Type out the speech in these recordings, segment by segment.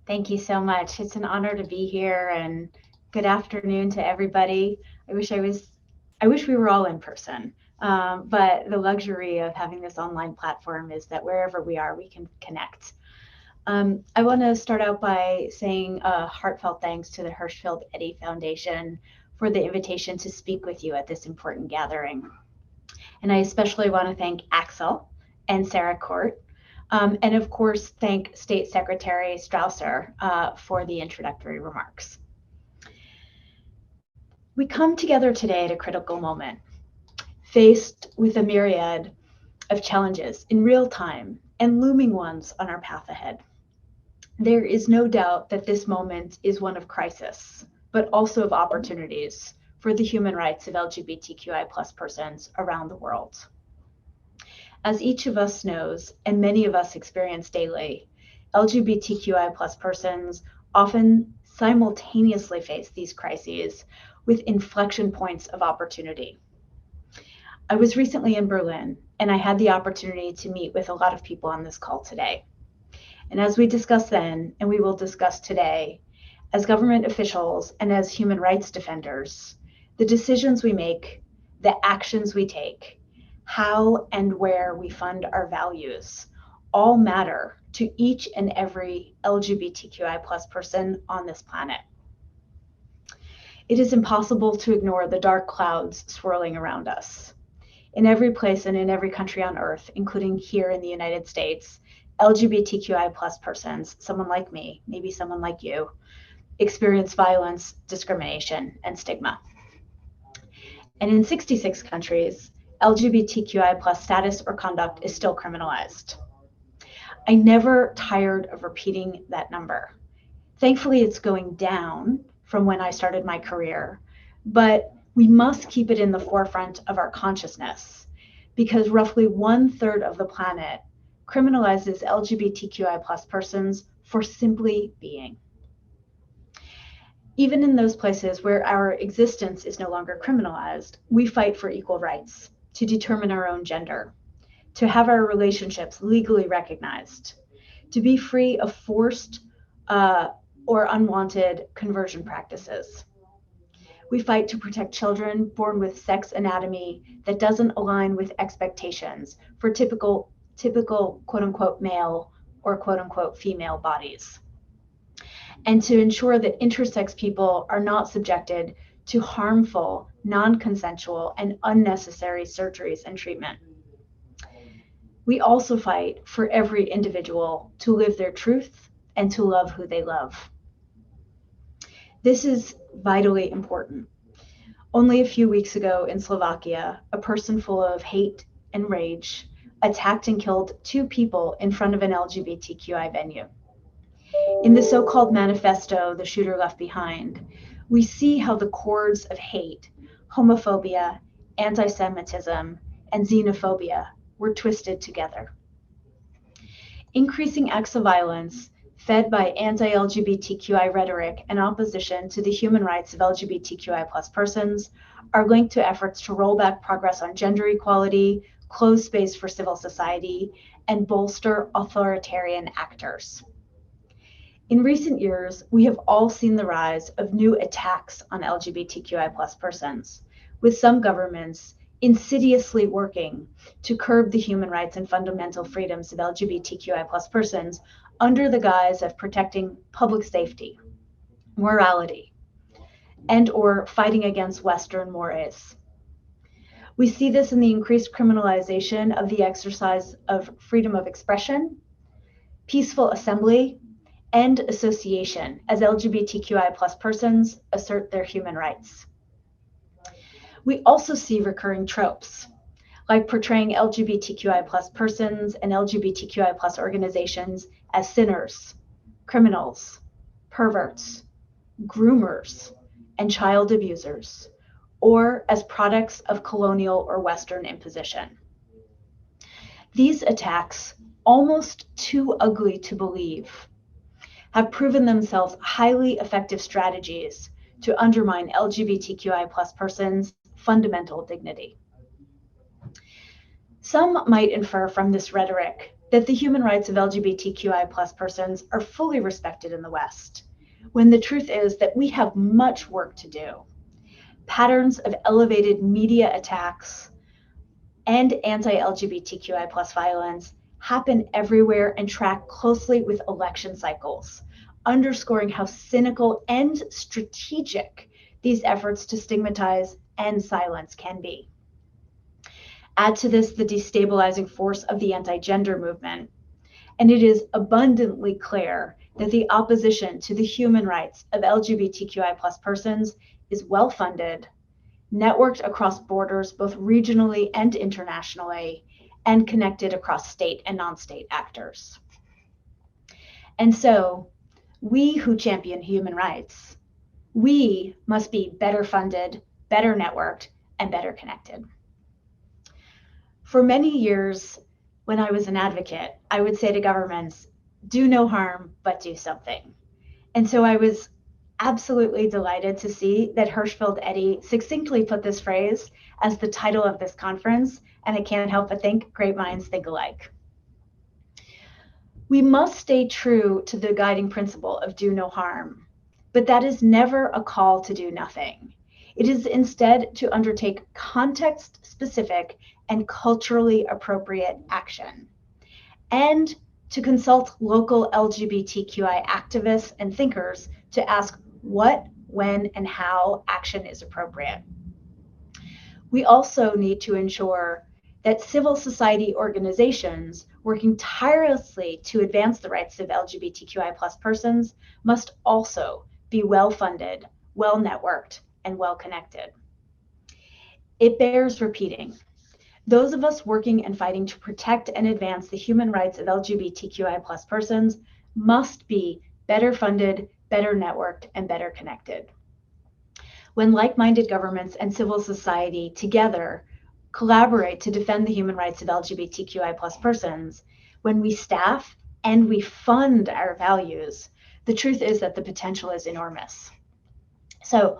Thank you so much. It's an honor to be here, and good afternoon to everybody. I wish we were all in person, but the luxury of having this online platform is that wherever we are, we can connect. I want to start out by saying a heartfelt thanks to the Hirschfeld-Eddy Foundation for the invitation to speak with you at this important gathering. And I especially want to thank Axel and Sarah Court, and of course, thank State Secretary Strausser for the introductory remarks. We come together today at a critical moment, faced with a myriad of challenges in real time and looming ones on our path ahead. There is no doubt that this moment is one of crisis, but also of opportunities for the human rights of LGBTQI+ persons around the world. As each of us knows, and many of us experience daily, LGBTQI+ persons often simultaneously face these crises with inflection points of opportunity. I was recently in Berlin, and I had the opportunity to meet with a lot of people on this call today. And as we discussed then, and we will discuss today, as government officials and as human rights defenders, the decisions we make, the actions we take, how and where we fund our values, all matter to each and every LGBTQI+ person on this planet. It is impossible to ignore the dark clouds swirling around us. In every place and in every country on Earth, including here in the United States, LGBTQI+ persons, someone like me, maybe someone like you, experience violence, discrimination, and stigma. And in 66 countries, LGBTQI+ status or conduct is still criminalized. I never tired of repeating that number. Thankfully, it's going down from when I started my career, but we must keep it in the forefront of our consciousness because roughly 1/3 of the planet criminalizes LGBTQI+ persons for simply being. Even in those places where our existence is no longer criminalized, we fight for equal rights, to determine our own gender, to have our relationships legally recognized, to be free of forced or unwanted conversion practices. We fight to protect children born with sex anatomy that doesn't align with expectations for typical quote-unquote male or quote-unquote female bodies, and to ensure that intersex people are not subjected to harmful, non-consensual, and unnecessary surgeries and treatment. We also fight for every individual to live their truth and to love who they love. This is vitally important. Only a few weeks ago in Slovakia, a person full of hate and rage attacked and killed 2 people in front of an LGBTQI venue. In the so-called manifesto, The Shooter Left Behind, we see how the chords of hate, homophobia, anti-Semitism, and xenophobia were twisted together. Increasing acts of violence fed by anti-LGBTQI rhetoric and opposition to the human rights of LGBTQI+ persons are linked to efforts to roll back progress on gender equality, close space for civil society, and bolster authoritarian actors. In recent years, we have all seen the rise of new attacks on LGBTQI+ persons, with some governments insidiously working to curb the human rights and fundamental freedoms of LGBTQI+ persons under the guise of protecting public safety, morality, and or fighting against Western mores. We see this in the increased criminalization of the exercise of freedom of expression, peaceful assembly, and association as LGBTQI+ persons assert their human rights. We also see recurring tropes, like portraying LGBTQI+ persons and LGBTQI+ organizations as sinners, criminals, perverts, groomers, and child abusers, or as products of colonial or Western imposition. These attacks, almost too ugly to believe, have proven themselves highly effective strategies to undermine LGBTQI+ persons' fundamental dignity. Some might infer from this rhetoric that the human rights of LGBTQI+ persons are fully respected in the West, when the truth is that we have much work to do. Patterns of elevated media attacks and anti-LGBTQI+ violence happen everywhere and track closely with election cycles, underscoring how cynical and strategic these efforts to stigmatize and silence can be. Add to this the destabilizing force of the anti-gender movement, and it is abundantly clear that the opposition to the human rights of LGBTQI+ persons is well-funded, networked across borders both regionally and internationally, and connected across state and non-state actors. And so, we who champion human rights, we must be better funded, better networked, and better connected. For many years, when I was an advocate, I would say to governments, do no harm, but do something. And so I was absolutely delighted to see that Hirschfeld-Eddy succinctly put this phrase as the title of this conference, and I can't help but think great minds think alike. We must stay true to the guiding principle of do no harm, but that is never a call to do nothing. It is instead to undertake context-specific and culturally appropriate action, and to consult local LGBTQI activists and thinkers to ask what, when, and how action is appropriate. We also need to ensure that civil society organizations working tirelessly to advance the rights of LGBTQI+ persons must also be well-funded, well-networked, and well-connected. It bears repeating. Those of us working and fighting to protect and advance the human rights of LGBTQI+ persons must be better funded, better networked, and better connected. When like-minded governments and civil society together collaborate to defend the human rights of LGBTQI+ persons, when we staff and we fund our values, the truth is that the potential is enormous. So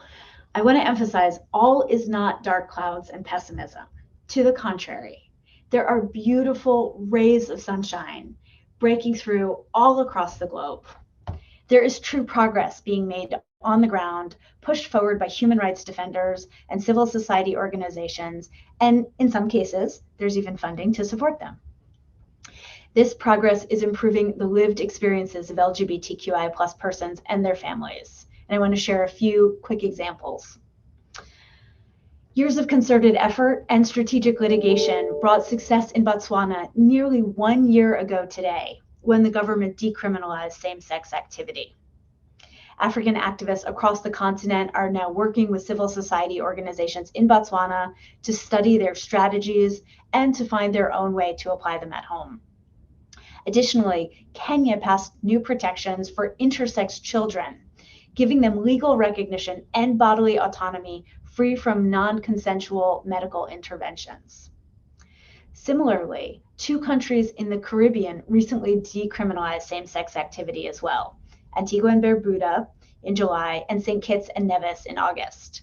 I want to emphasize, all is not dark clouds and pessimism. To the contrary, there are beautiful rays of sunshine breaking through all across the globe. There is true progress being made on the ground, pushed forward by human rights defenders and civil society organizations, and in some cases, there's even funding to support them. This progress is improving the lived experiences of LGBTQI+ persons and their families. And I want to share a few quick examples. Years of concerted effort and strategic litigation brought success in Botswana nearly 1 year ago today, when the government decriminalized same-sex activity. African activists across the continent are now working with civil society organizations in Botswana to study their strategies and to find their own way to apply them at home. Additionally, Kenya passed new protections for intersex children, giving them legal recognition and bodily autonomy free from non-consensual medical interventions. Similarly, 2 countries in the Caribbean recently decriminalized same-sex activity as well, Antigua and Barbuda in July, and St. Kitts and Nevis in August.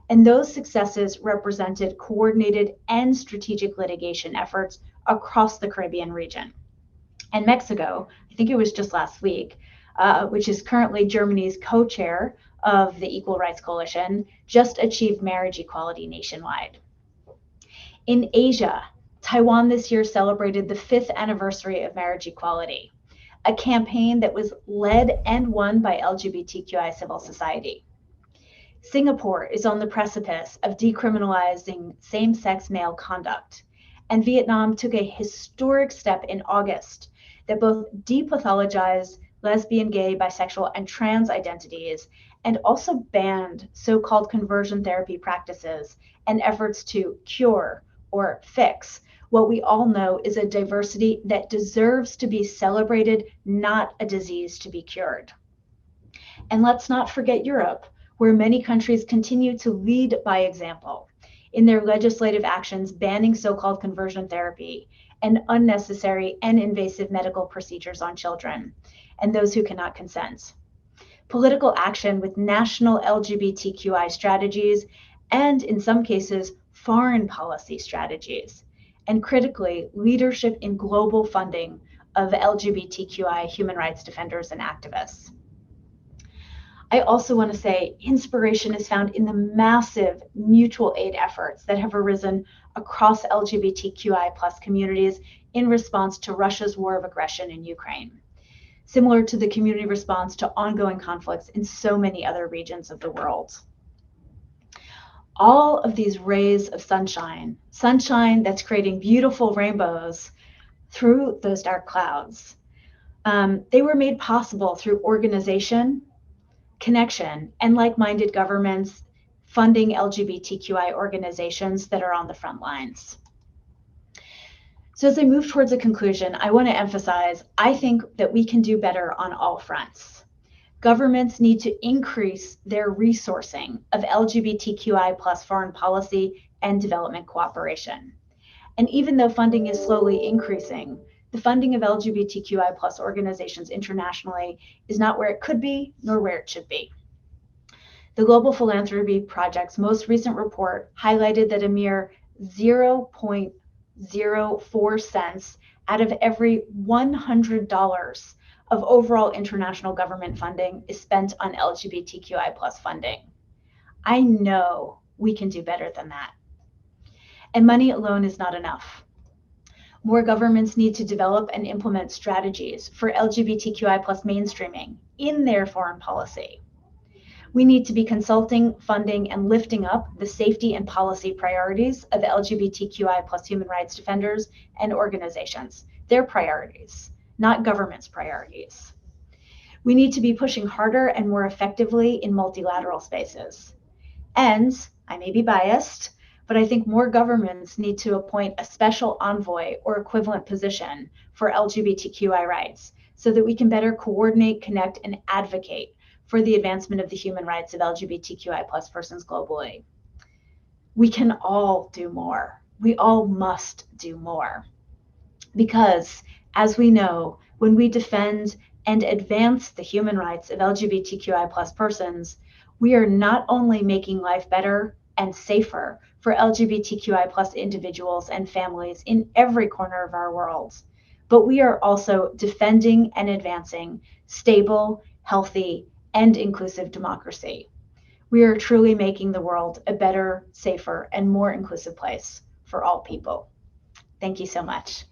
And those successes represented coordinated and strategic litigation efforts across the Caribbean region. And Mexico, I think it was just last week, which is currently Germany's co-chair of the Equal Rights Coalition, just achieved marriage equality nationwide. In Asia, Taiwan this year celebrated the 5th anniversary of marriage equality, a campaign that was led and won by LGBTQI civil society. Singapore is on the precipice of decriminalizing same-sex male conduct, and Vietnam took a historic step in August that both depathologized lesbian, gay, bisexual, and trans identities, and also banned so-called conversion therapy practices and efforts to cure or fix what we all know is a diversity that deserves to be celebrated, not a disease to be cured. And let's not forget Europe, where many countries continue to lead by example in their legislative actions banning so-called conversion therapy and unnecessary and invasive medical procedures on children and those who cannot consent. Political action with national LGBTQI strategies, and in some cases, foreign policy strategies, and critically, leadership in global funding of LGBTQI human rights defenders and activists. I also want to say inspiration is found in the massive mutual aid efforts that have arisen across LGBTQI plus communities in response to Russia's war of aggression in Ukraine, similar to the community response to ongoing conflicts in so many other regions of the world. All of these rays of sunshine that's creating beautiful rainbows through those dark clouds, they were made possible through organization, connection, and like-minded governments funding LGBTQI organizations that are on the front lines. So as I move towards a conclusion, I want to emphasize, I think that we can do better on all fronts. Governments need to increase their resourcing of LGBTQI plus foreign policy and development cooperation. And even though funding is slowly increasing, the funding of LGBTQI plus organizations internationally is not where it could be, nor where it should be. The Global Philanthropy Project's most recent report highlighted that a mere 0.04 cents out of every $100 of overall international government funding is spent on LGBTQI plus funding. I know we can do better than that. And money alone is not enough. More governments need to develop and implement strategies for LGBTQI plus mainstreaming in their foreign policy. We need to be consulting, funding, and lifting up the safety and policy priorities of LGBTQI plus human rights defenders and organizations, their priorities, not government's priorities. We need to be pushing harder and more effectively in multilateral spaces. And I may be biased, but I think more governments need to appoint a special envoy or equivalent position for LGBTQI rights so that we can better coordinate, connect, and advocate for the advancement of the human rights of LGBTQI plus persons globally. We can all do more. We all must do more. Because, as we know, when we defend and advance the human rights of LGBTQI plus persons, we are not only making life better and safer for LGBTQI plus individuals and families in every corner of our world, but we are also defending and advancing stable, healthy, and inclusive democracy. We are truly making the world a better, safer, and more inclusive place for all people. Thank you so much.